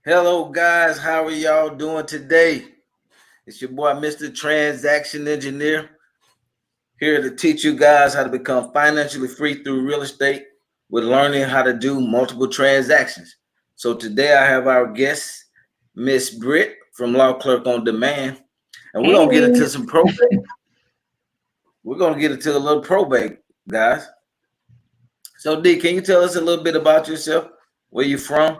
Hello, guys. How are y'all doing today? It's your boy, Mr. Transaction Engineer, here to teach you guys how to become financially free through real estate with learning how to do multiple transactions. So today I have our guest, Miss Britt from Law Clerk on Demand, and we're Hey, gonna get into some probate. We're gonna get into a little probate, guys. So D, can you tell us a little bit about yourself? Where you from?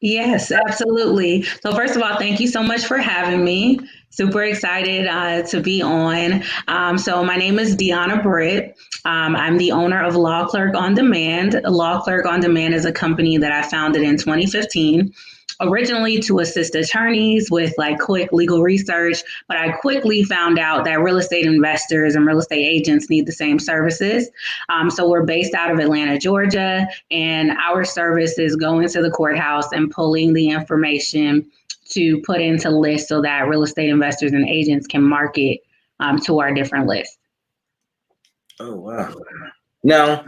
yes, absolutely. So first of all, thank you so much for having me. Super excited to be on. So my name is Deanna Britt. I'm the owner of Law Clerk on Demand. Law Clerk on Demand is a company that I founded in 2015. Originally to assist attorneys with like quick legal research, but I quickly found out that real estate investors and real estate agents need the same services. So we're based out of Atlanta, Georgia, and our service is going to the courthouse and pulling the information to put into lists so that real estate investors and agents can market to our different lists. Oh wow. Now,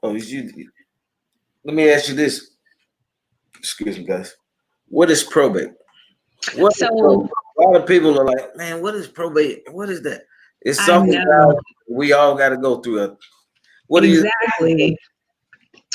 let me ask you this. Excuse me, guys. What is probate? What is probate? So A lot of people are like, man, what is probate? What is that? It's I something know we all got to go through. What do you? exactly.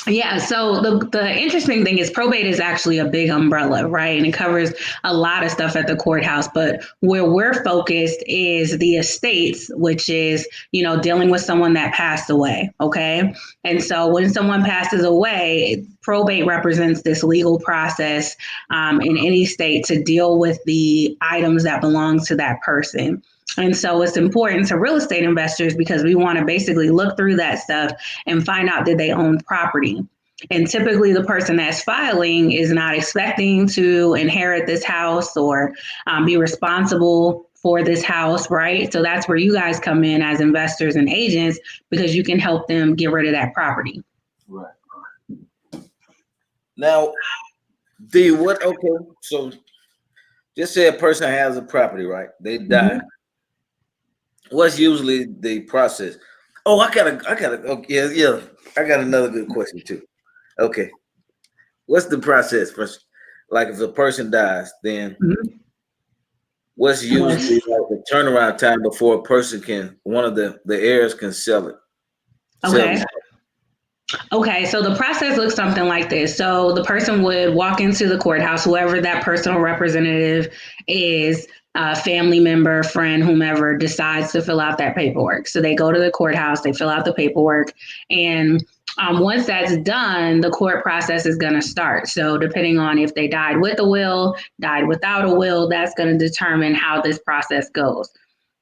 Yeah, so the interesting thing is probate is actually a big umbrella, right? And it covers a lot of stuff at the courthouse, but where we're focused is the estates, which is, dealing with someone that passed away, okay? And so when someone passes away, probate represents this legal process in any state to deal with the items that belong to that person. And so it's important to real estate investors because we want to basically look through that stuff and find out did they own property. And typically, the person that's filing is not expecting to inherit this house or be responsible for this house, right? So that's where you guys come in as investors and agents because you can help them get rid of that property. Right. Now, D, what? Okay, so just say a person has a property, right? They die. Mm-hmm. What's usually the process? Oh, I gotta. Okay, yeah. I got another good question too. Okay, what's the process for? Like, if a person dies, then Mm-hmm. what's usually Yes. like the turnaround time before a person can one of the heirs can sell it? Sell Okay. it. Okay, so the process looks something like this. So the person would walk into the courthouse, whoever that personal representative is, family member, friend, whomever decides to fill out that paperwork. So they go to the courthouse, they fill out the paperwork, and once that's done, the court process is going to start. So depending on if they died with a will, died without a will, that's going to determine how this process goes.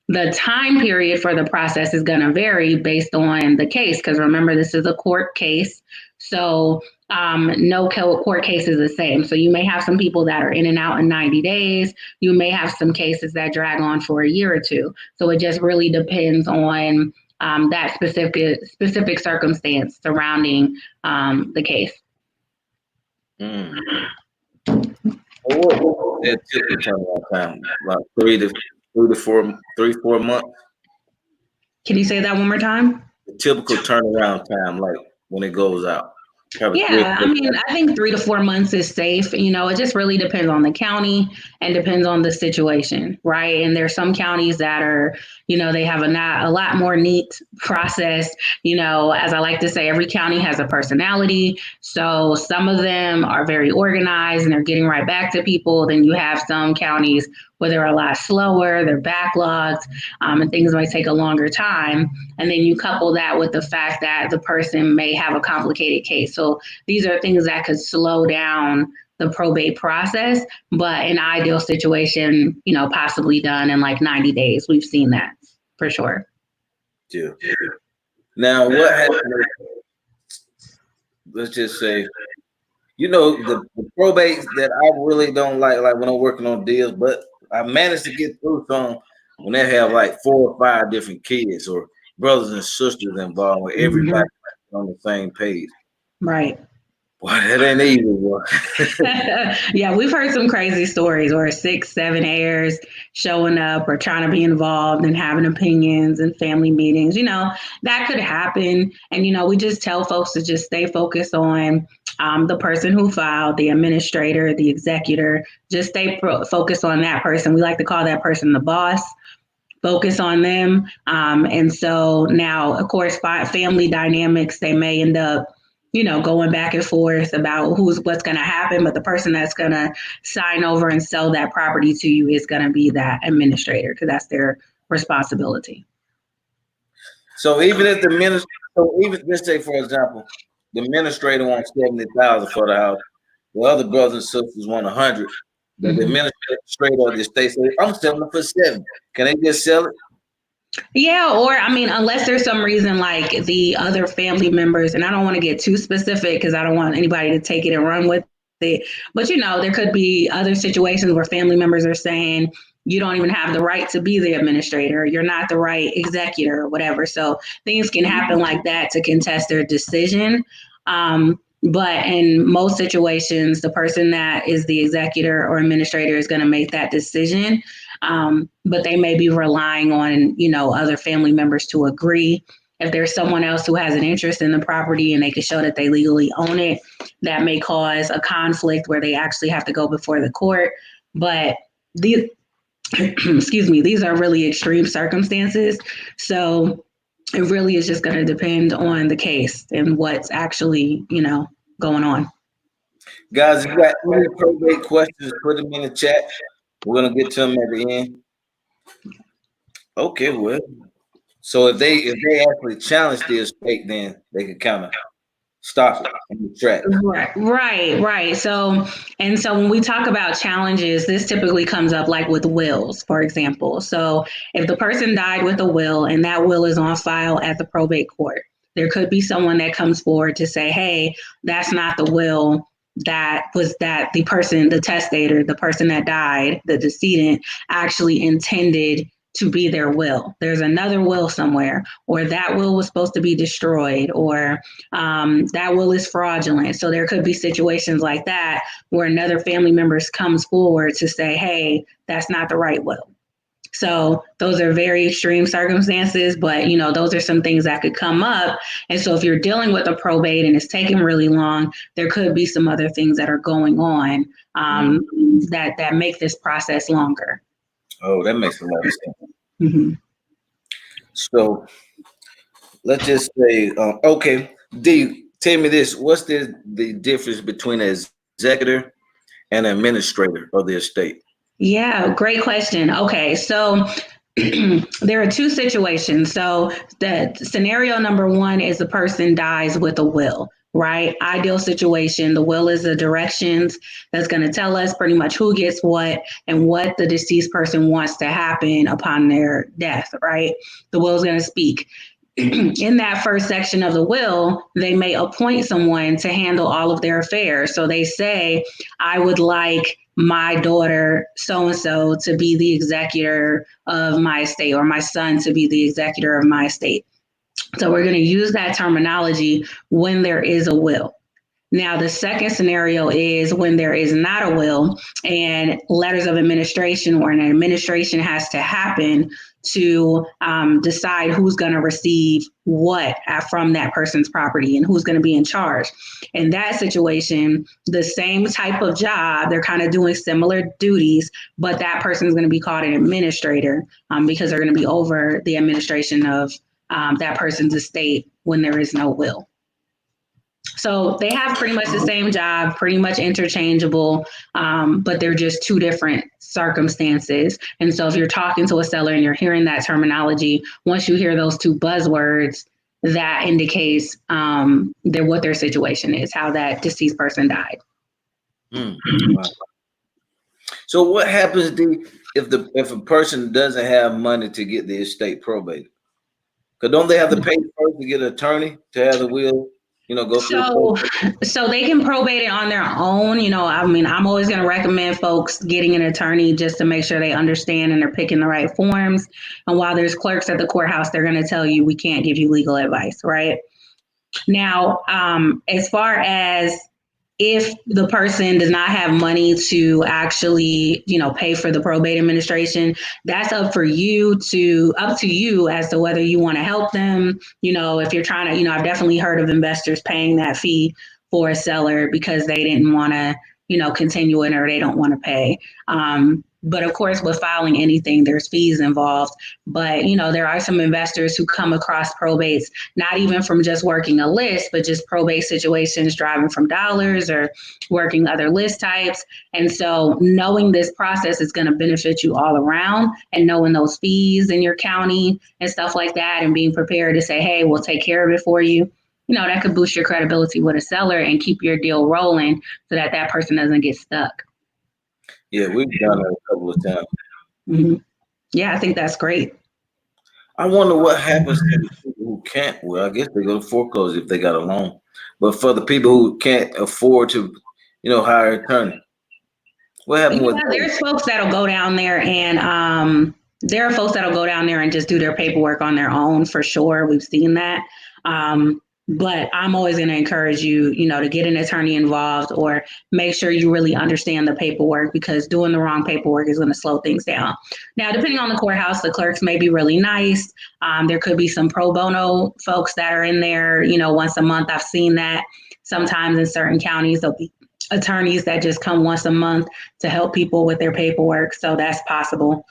The time period for the process is going to vary based on the case, because remember, this is a court case. So no court case is the same. So you may have some people that are in and out in 90 days. You may have some cases that drag on for a year or two. So it just really depends on that specific circumstance surrounding the case. Mm. What that typical turnaround time? Like 3 to 4 months. Can you say that one more time? The typical turnaround time, like when it goes out. Probably three or Yeah, I four mean, months. I think 3 to 4 months is safe. It just really depends on the county and depends on the situation, right? And there's some counties that are, they have a lot more neat process. As I like to say, every county has a personality. So some of them are very organized and they're getting right back to people. Then you have some counties where they're a lot slower, they're backlogged, and things might take a longer time. And then you couple that with the fact that the person may have a complicated case. So these are things that could slow down the probate process, but an ideal situation, possibly done in like 90 days. We've seen that for sure. Yeah. Now, what happens? Let's just say, the probates that I really don't like when I'm working on deals, but I managed to get through some when they have like 4 or 5 different kids or brothers and sisters involved, where Mm-hmm. everybody on the same page. Right. Boy, that ain't easy, boy. Yeah, we've heard some crazy stories where 6, 7 heirs showing up or trying to be involved and having opinions and family meetings. That could happen. And, we just tell folks to just stay focused on The person who filed, the administrator, the executor, just stay focused on that person. We like to call that person the boss. Focus on them. And so now, of course, family dynamics, they may end up, going back and forth about what's going to happen. But the person that's going to sign over and sell that property to you is going to be that administrator, because that's their responsibility. So even if let's say, for example, the administrator wants 70,000 for the house, the other brothers and sisters want 100. But the administrator of the estate says, I'm selling it for 7. Can they just sell it? Yeah, or unless there's some reason like the other family members, and I don't want to get too specific because I don't want anybody to take it and run with it. But there could be other situations where family members are saying, you don't even have the right to be the administrator. You're not the right executor or whatever. So things can happen like that to contest their decision. But in most situations, the person that is the executor or administrator is going to make that decision. But they may be relying on, other family members to agree. If there's someone else who has an interest in the property and they can show that they legally own it, that may cause a conflict where they actually have to go before the court. But these are really extreme circumstances. So it really is just going to depend on the case and what's actually, going on. Guys, if you got any probate questions, put them in the chat. We're going to get to them at the end. Okay, well. So if they actually challenge the estate, then they can kind of stop it in the track. Right. So when we talk about challenges, this typically comes up like with wills, for example. So if the person died with a will and that will is on file at the probate court, there could be someone that comes forward to say, hey, that's not the will that the person, the testator, the person that died, the decedent, actually intended to be their will. There's another will somewhere, or that will was supposed to be destroyed, or that will is fraudulent. So there could be situations like that where another family member comes forward to say, hey, that's not the right will. So those are very extreme circumstances, but those are some things that could come up. And so if you're dealing with a probate and it's taking really long, there could be some other things that are going on that make this process longer. Oh, that makes a lot of sense. Mm-hmm. So let's just say, okay, D, tell me this: what's the difference between an executor and an administrator of the estate? Yeah, great question. Okay, so there are two situations. So the scenario number one is the person dies with a will, right? Ideal situation. The will is the directions that's going to tell us pretty much who gets what and what the deceased person wants to happen upon their death, right? The will is going to speak. In that first section of the will, they may appoint someone to handle all of their affairs. So they say, I would like my daughter so-and-so to be the executor of my estate, or my son to be the executor of my estate. So we're going to use that terminology when there is a will. Now, the second scenario is when there is not a will and letters of administration, or an administration has to happen to decide who's going to receive what from that person's property and who's going to be in charge. In that situation, the same type of job, they're kind of doing similar duties, but that person is going to be called an administrator because they're going to be over the administration of that person's estate when there is no will. So they have pretty much the same job, pretty much interchangeable, but they're just two different circumstances. And so if you're talking to a seller and you're hearing that terminology, once you hear those two buzzwords, that indicates what their situation is, how that deceased person died. Wow. So what happens, D, if a person doesn't have money to get the estate probated? Because don't they have to pay first to get an attorney to have the will? Go through. So they can probate it on their own. I'm always going to recommend folks getting an attorney just to make sure they understand and they're picking the right forms. And while there's clerks at the courthouse, they're going to tell you, we can't give you legal advice, right? Now, as far as if the person does not have money to actually, pay for the probate administration, that's up to you as to whether you want to help them. If you're trying to, I've definitely heard of investors paying that fee for a seller because they didn't want to, continue it or they don't want to pay. But of course, with filing anything, there's fees involved. But, there are some investors who come across probates, not even from just working a list, but just probate situations, driving from dollars or working other list types. And so knowing this process is going to benefit you all around, and knowing those fees in your county and stuff like that, and being prepared to say, hey, we'll take care of it for you. That could boost your credibility with a seller and keep your deal rolling so that that person doesn't get stuck. Yeah, we've done it a couple of times. Mm-hmm. Yeah, I think that's great. I wonder what happens to the people who can't. Well, I guess they go to foreclosure if they got a loan. But for the people who can't afford to, hire an attorney, what happened with There's folks that'll go down there and there are folks that'll go down there and just do their paperwork on their own for sure. We've seen that. But I'm always going to encourage you, to get an attorney involved or make sure you really understand the paperwork, because doing the wrong paperwork is going to slow things down. Now, depending on the courthouse, the clerks may be really nice. There could be some pro bono folks that are in there, once a month. I've seen that. Sometimes in certain counties, there'll be attorneys that just come once a month to help people with their paperwork. So that's possible.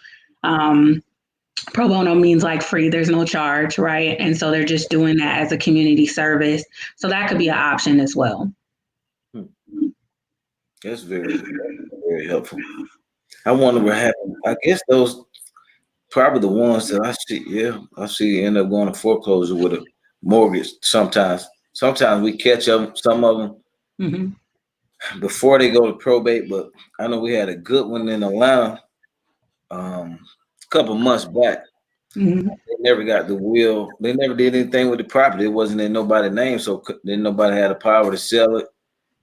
Pro bono means like free, there's no charge, right? And so they're just doing that as a community service. So that could be an option as well. That's very, very helpful. I wonder what happened. I guess those probably the ones that I see. Yeah, I see end up going to foreclosure with a mortgage. Sometimes we catch them, some of them before they go to probate. But I know we had a good one in Atlanta a couple months back. They never got the will. They never did anything with the property. It wasn't in nobody's name, so then nobody had the power to sell it.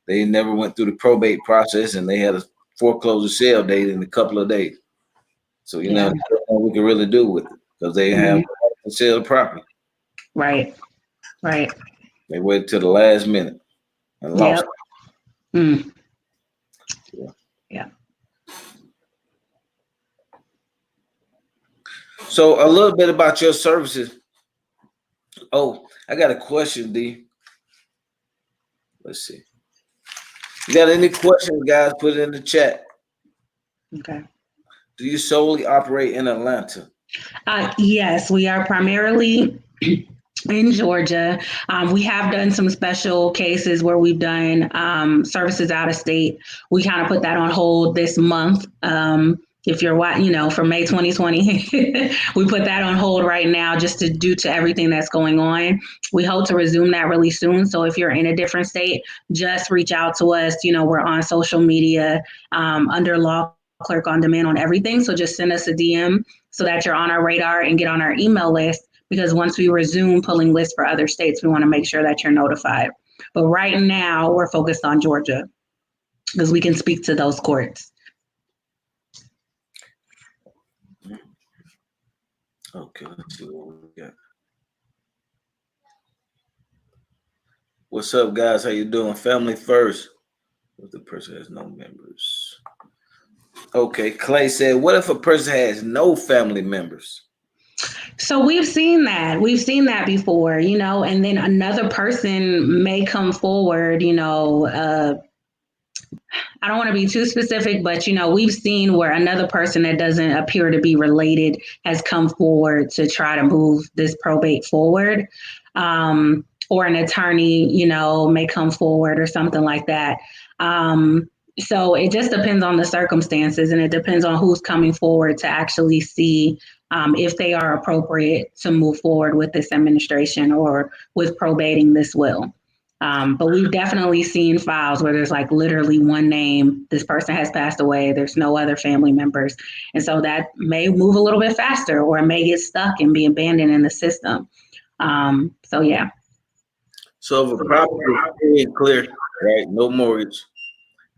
They never went through the probate process, and they had a foreclosure sale date in a couple of days. So there's nothing we can really do with it because they have to sell the property. Right. They waited till the last minute and lost it. Yeah. So a little bit about your services. Oh, I got a question, D. Let's see. You got any questions, guys? Put it in the chat. Okay. Do you solely operate in Atlanta? Yes, we are primarily in Georgia. We have done some special cases where we've done services out of state. We kind of put that on hold this month. If you're from May 2020, we put that on hold right now just due to everything that's going on. We hope to resume that really soon. So if you're in a different state, just reach out to us. We're on social media under Law Clerk on Demand on everything. So just send us a DM so that you're on our radar and get on our email list, because once we resume pulling lists for other states, we want to make sure that you're notified. But right now we're focused on Georgia because we can speak to those courts. Okay, let's see what we got. What's up, guys? How you doing? Family first. If the person has no members. Okay, Clay said, what if a person has no family members? So we've seen that. We've seen that before, and then another person may come forward, I don't want to be too specific, but we've seen where another person that doesn't appear to be related has come forward to try to move this probate forward. Or an attorney, may come forward or something like that. So it just depends on the circumstances, and it depends on who's coming forward to actually see if they are appropriate to move forward with this administration or with probating this will. But we've definitely seen files where there's like literally one name, this person has passed away, there's no other family members. And so that may move a little bit faster, or it may get stuck and be abandoned in the system. So yeah. So if a property is free and clear, right, no mortgage,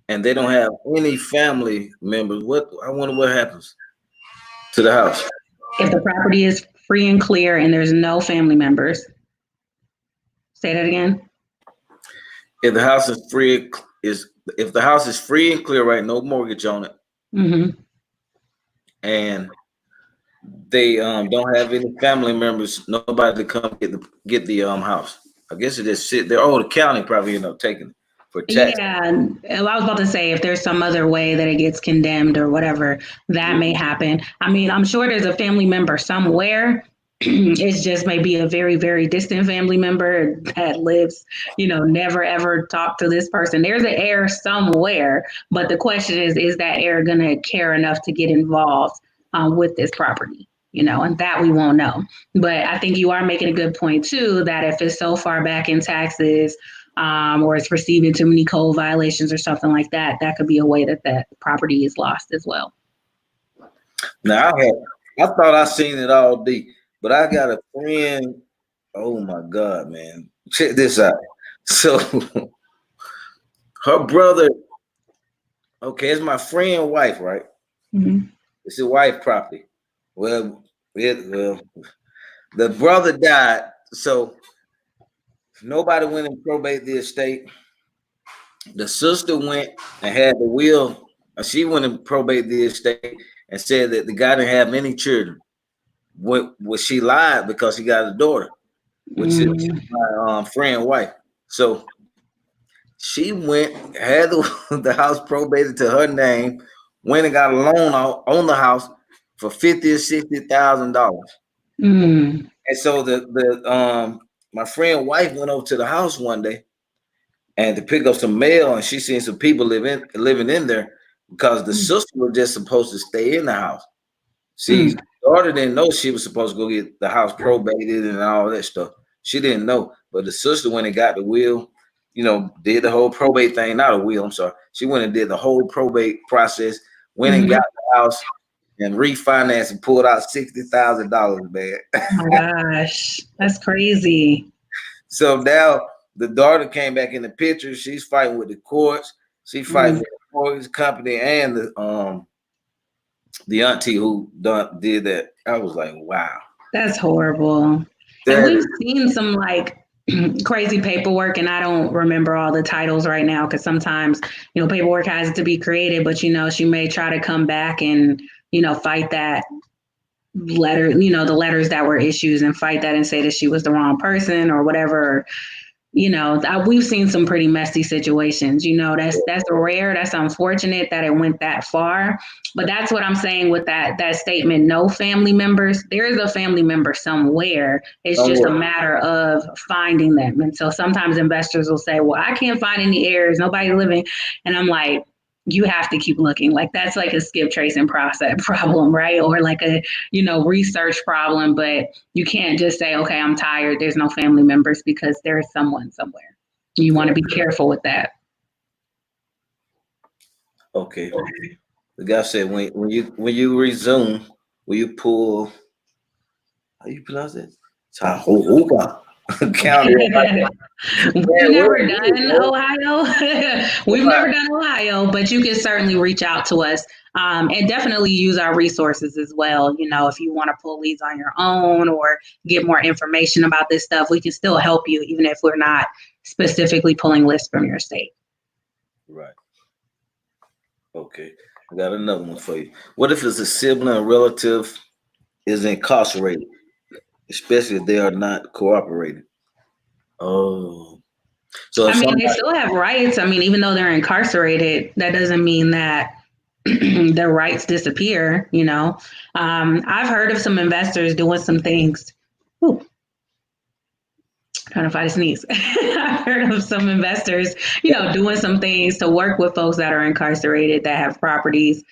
and they don't have any family members, I wonder what happens to the house. If the property is free and clear and there's no family members. Say that again. If the house is free, if the house is free and clear, right, no mortgage on it, and they don't have any family members, nobody to come get the house. I guess it just sit there. Oh, the county probably taking it. for tax. Yeah, I was about to say if there's some other way that it gets condemned or whatever, that may happen. I mean, I'm sure there's a family member somewhere. It's just maybe a very, very distant family member that lives, never ever talk to this person. There's an heir somewhere, but the question is that heir going to care enough to get involved with this property? And that we won't know. But I think you are making a good point too, that if it's so far back in taxes, or it's receiving too many code violations or something like that, that could be a way that that property is lost as well. Now I thought I seen it all day, but I got a friend. Oh my God, man. Check this out. So her brother, okay, it's my friend wife, right? Mm-hmm. It's his wife property. Well, the brother died, so nobody went and probate the estate. The sister went and had the will. She went and probate the estate and said that the guy didn't have any children. What she lied because he got a daughter, which is my friend wife. So she went, had the house probated to her name, went and got a loan on the house for $50,000 or $60,000. Mm. And so the my friend wife went over to the house one day and to pick up some mail, and she seen some people living in there because the sister was just supposed to stay in the house. See, daughter didn't know she was supposed to go get the house probated and all that stuff. She didn't know, but the sister went and got the will, did the whole probate thing, not a will, I'm sorry. She went and did the whole probate process, went and got the house and refinanced and pulled out $60,000, man. Oh my gosh, that's crazy. So now the daughter came back in the picture. She's fighting with the courts. She fighting with the mortgage company and the auntie who did that. I was like, wow. That's horrible. And we've seen some crazy paperwork, and I don't remember all the titles right now because sometimes, paperwork has to be created, but she may try to come back and, fight that letter, the letters that were issued and fight that and say that she was the wrong person or whatever. We've seen some pretty messy situations. That's rare. That's unfortunate that it went that far. But that's what I'm saying with that statement. No family members. There is a family member somewhere. It's just a matter of finding them. And so sometimes investors will say, "Well, I can't find any heirs. Nobody living," and I'm like, you have to keep looking. That's like a skip tracing process problem, right? Or like a, research problem, but you can't just say, okay, I'm tired. There's no family members because there's someone somewhere. You want to be careful with that. Okay. The guy said when you resume, will you pull, how you pronounce it? Tahoga County. We've never done Ohio. We've never done Ohio, but you can certainly reach out to us and definitely use our resources as well. If you want to pull leads on your own or get more information about this stuff, we can still help you, even if we're not specifically pulling lists from your state. Right. Okay. I got another one for you. What if it's a sibling or relative is incarcerated, especially if they are not cooperating? Oh. So they still have rights. Even though they're incarcerated, that doesn't mean that their rights disappear. I've heard of some investors doing some things. Ooh. Trying to find a sneeze. I've heard of some investors, doing some things to work with folks that are incarcerated that have properties.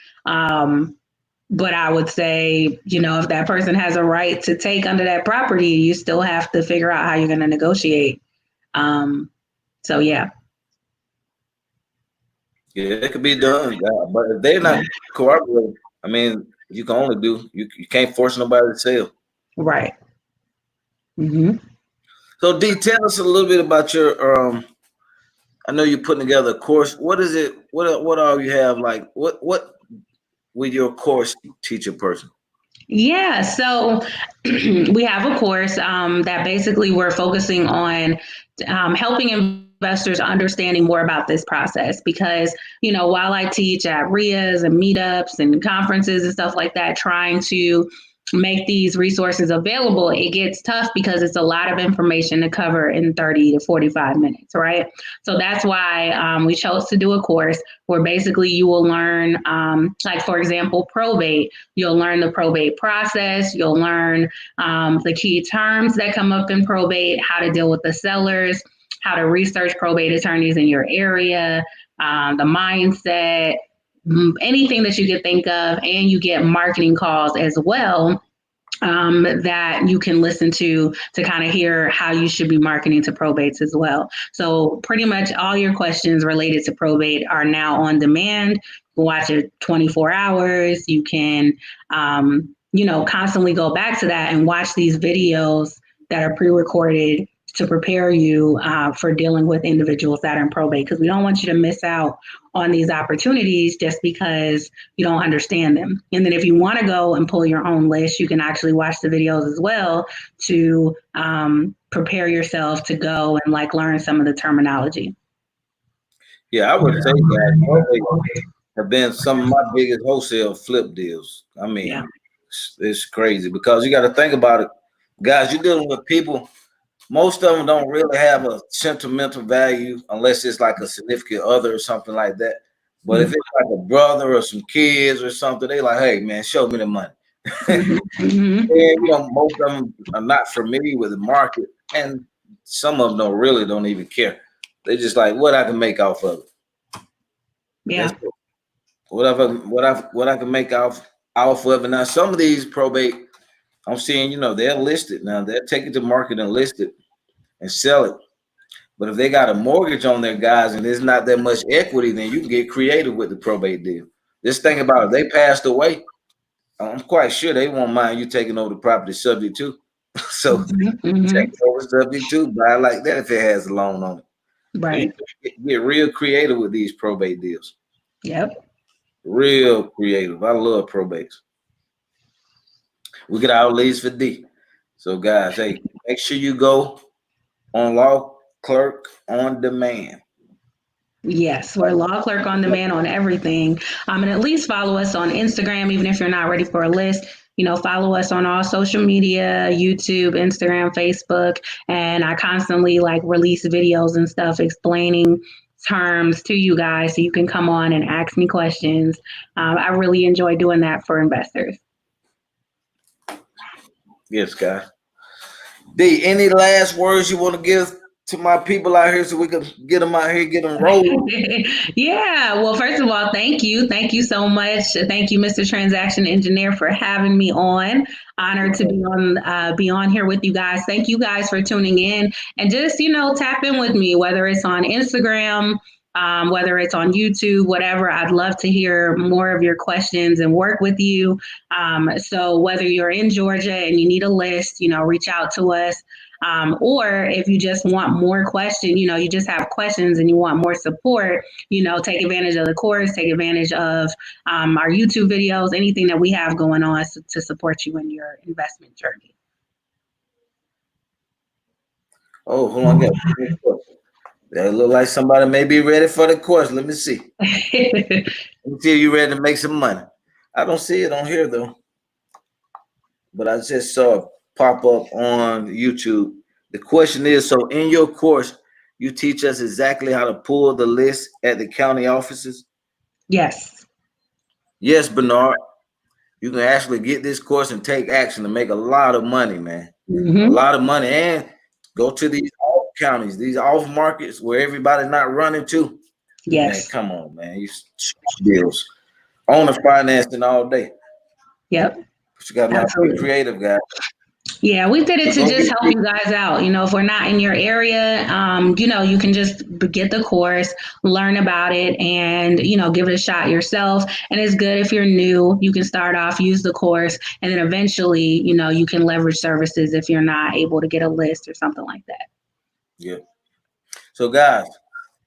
But I would say, if that person has a right to take under that property, you still have to figure out how you're going to negotiate. So, yeah. Yeah, it could be done. Yeah. But if they're not cooperating, you can only you can't force nobody to sell. Right. Mm-hmm. So, D, tell us a little bit about your I know you're putting together a course. What is it? What all you have? What with your course teach a person? Yeah, so we have a course that basically we're focusing on helping investors understanding more about this process because, while I teach at RIAs and meetups and conferences and stuff like that, trying to make these resources available, it gets tough because it's a lot of information to cover in 30 to 45 minutes, right? So that's why we chose to do a course where basically you will learn, like, for example, probate. You'll learn the probate process. You'll learn the key terms that come up in probate, how to deal with the sellers, how to research probate attorneys in your area, the mindset, anything that you could think of, and you get marketing calls as well, that you can listen to kind of hear how you should be marketing to probates as well. So pretty much all your questions related to probate are now on demand. You can watch it 24 hours. You can, constantly go back to that and watch these videos that are pre-recorded to prepare you for dealing with individuals that are in probate, because we don't want you to miss out on these opportunities just because you don't understand them. And then if you want to go and pull your own list, you can actually watch the videos as well to prepare yourself to go and like learn some of the terminology. Yeah, I would say that probate have been some of my biggest wholesale flip deals. I mean, Yeah. it's crazy because you got to think about it, guys. You're dealing with people. Most of them don't really have a sentimental value unless it's like a significant other or something like that. But if it's like a brother or some kids or something, they like, hey man, show me the money. And most of them are not familiar with the market, and some of them don't even care. They just like what I can make off of it. Yeah. What I can make off of it. Now some of these probate, I'm seeing, they're listed now. They're taken to market and listed and sell it. But if they got a mortgage on their guys and there's not that much equity, then you can get creative with the probate deal. Just think about it. They passed away. I'm quite sure they won't mind you taking over the property subject to. So take over subject to, buy like that if it has a loan on it. Right. So you get real creative with these probate deals. Yep. Real creative. I love probates. We get our leads for D. So guys, hey, make sure you go on Law Clerk on Demand. Yes, we're Law Clerk on Demand on everything. And at least follow us on Instagram, even if you're not ready for a list. Follow us on all social media, YouTube, Instagram, Facebook. And I constantly release videos and stuff explaining terms to you guys so you can come on and ask me questions. I really enjoy doing that for investors. Yes, guys. D, any last words you want to give to my people out here so we can get them out here, get them rolling? Yeah. Well, first of all, thank you. Thank you so much. Thank you, Mr. Transaction Engineer, for having me on. Honored to be on here with you guys. Thank you guys for tuning in, and just, tap in with me, whether it's on Instagram, whether it's on YouTube, whatever. I'd love to hear more of your questions and work with you. So whether you're in Georgia and you need a list, reach out to us. Or if you just want more questions, you just have questions and you want more support, take advantage of the course, take advantage of our YouTube videos, anything that we have going on to support you in your investment journey. Oh, hold on. That look like somebody may be ready for the course. Let me see. Let me see if you ready to make some money. I don't see it on here though, but I just saw it pop up on YouTube. The question is, so in your course, you teach us exactly how to pull the list at the county offices? Yes. Yes, Bernard. You can actually get this course and take action to make a lot of money, man. A lot of money, and go to these off counties, these off markets where everybody's not running to. Yes. Man, come on, man. You deals. Owner financing all day. Yep. But you got to be creative, guys. Yeah, we did it to just help you guys out. If we're not in your area, you can just get the course, learn about it, and, give it a shot yourself. And it's good if you're new, you can start off, use the course, and then eventually, you can leverage services if you're not able to get a list or something like that. Yeah. So, guys,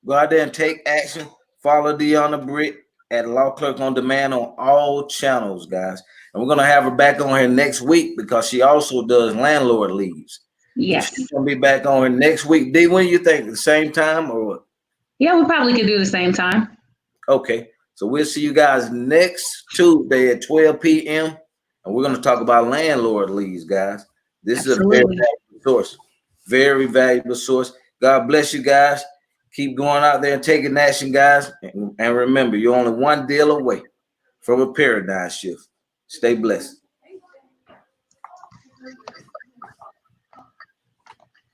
go out there and take action. Follow Deanna Britt at Law Clerk on Demand on all channels, guys. And we're going to have her back on here next week because she also does landlord leads. Yes. So she's going to be back on here next week. D, when do you think? The same time or what? Yeah, we probably could do the same time. Okay. So we'll see you guys next Tuesday at 12 p.m. And we're going to talk about landlord leads, guys. This is a very Absolutely. valuable source. Very valuable source. God bless you guys. Keep going out there and taking action, guys. And remember, you're only one deal away from a paradigm shift. Stay blessed.